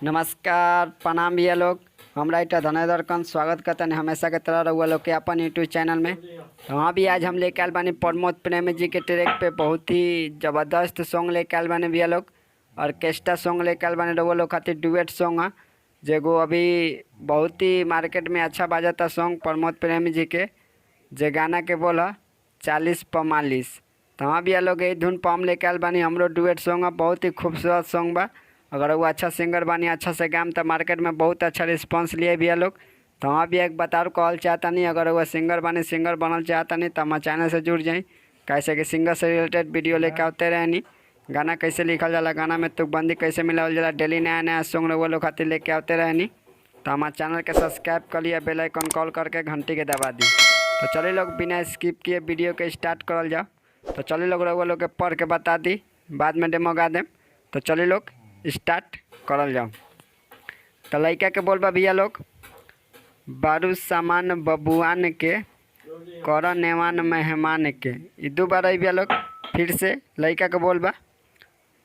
नमस्कार प्रणाम भैया लोग। हम राइटर धनेधर कंद स्वागत करते हैं हमेशा के तरह रहुआ लोग के अपन यूट्यूब चैनल में। तो वहाँ भी आज हम लेके आए बानी प्रमोद प्रेमी जी के ट्रैक पे बहुत ही ज़बरदस्त सॉन्ग लेके आए बानी भैया लोग। ऑर्केस्ट्रा सॉन्ग लेके आए बानी रहुआ लोग खातिर डुएट सॉन्ग है जेगो अभी बहुत ही मार्केट में अच्छा बाजाता सॉन्ग प्रमोद प्रेमी जी के जे गाना के बोल 40-45। तो वहाँ भैया लोग यही धुन पर हम लेके आए बानी हमरो डुएट सॉन्ग है, बहुत ही खूबसूरत सॉन्ग बा। अगर वो अच्छा सिंगर बानी अच्छा से गाम तो मार्केट में बहुत अच्छा रिस्पांस लिए भैया लोग। तो वहाँ भी एक बताओ कहल चाहता नहीं, अगर वो सिंगर बानी सिंगर बनल चाहता नहीं तो हमारे चैनल से जुड़ जाए, कैसे कि सिंगर से रिलेटेड वीडियो लेके आते रहनी। गाना कैसे लिखल जाला, गाना में तुकबंदी कैसे मिलावल जाला, डेली नया नया सॉन्ग वो लोग खातिर लेके आते रहनी। तो हमारे चैनल के सब्सक्राइब कर लिया, बेल आइकन कॉल करके घंटी के दबा दी। तो चलिए लोग बिना स्किप किए वीडियो के स्टार्ट करल जाओ। तो चलिए लोग रउआ लोग के पढ़ के बता दी, बाद में डेमो गा देम। तो चलिए लोग स्टार्ट करल जाओ। तो लड़का के बोलबा भैया लोग, बारू सामान बबुआन के कर नेवान मेहमान के। ई दो बार भैया लोग फिर से लड़का के बोलबा,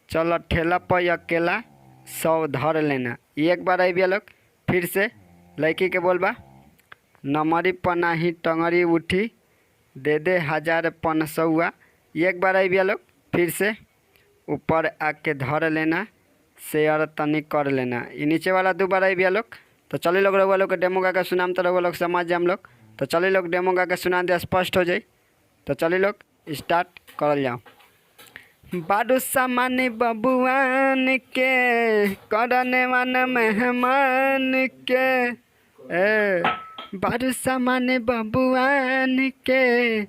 चलो ठेला पर अकेला 100 धर लेना। एक बार भैया लोग फिर से लड़की के बोलबा, नमरी पनाही टंगरी उठी दे दे 1000-500। एक बार भैया लोग फिर से ऊपर आके धर लेना शेयर तनी कर लेना। ये नीचे वाला दो बार भैया लोग। तो चलिए लोग रउआ लोग के डेमो गा के सुनाम तो रउआ लोग समझ जाए हम लोग। तो चलिए लोग डेमो गा के सुना दे, स्पष्ट हो जाए। तो चलिए लोग स्टार्ट करल जाओ। बारू सामान बबुआन के करने वाला मेहमान के, बारू सामान बबुआन के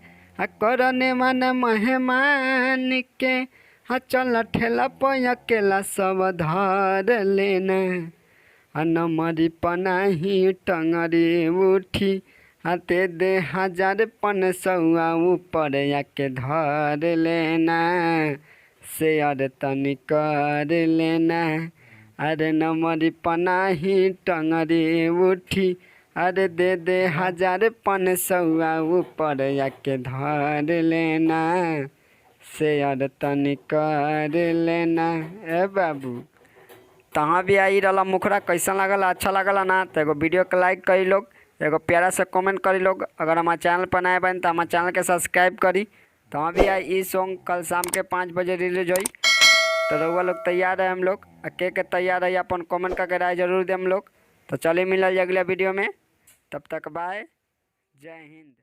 करने वाला मेहमान के। हाँ चल ठेला पर अकेला 100 धर लेना। नमरी पनाही टंगरी उठी दे दे 1000-500 ऊपर आके धर लेना शेयर तनी कर लेना। अरे नमरी पनाही टंगरी उठी अरे दे दे 1000-500 ऊपर आके धर लेना शेयर तनी कर लेना। ए बाबू तहाँ भी आई रहा मुखरा कैसा लगल, अच्छा लगल ना? तो एगो वीडियो के लाइक करी लोग, एगो प्यारा से कमेंट करी लोग। अगर हमारे चैनल पर नए बन तो हमारे चैनल के सब्सक्राइब करी। तहाँ भी आई ई सॉन्ग कल शाम के 5 बजे रिलीज हुई। तो रउआ लोग तैयार है हम लोग के तैयार है अपन कमेंट करके राय जरूर दे हम लोग। तो चलिए मिलल अगले वीडियो में, तब तक बाय, जय हिंद।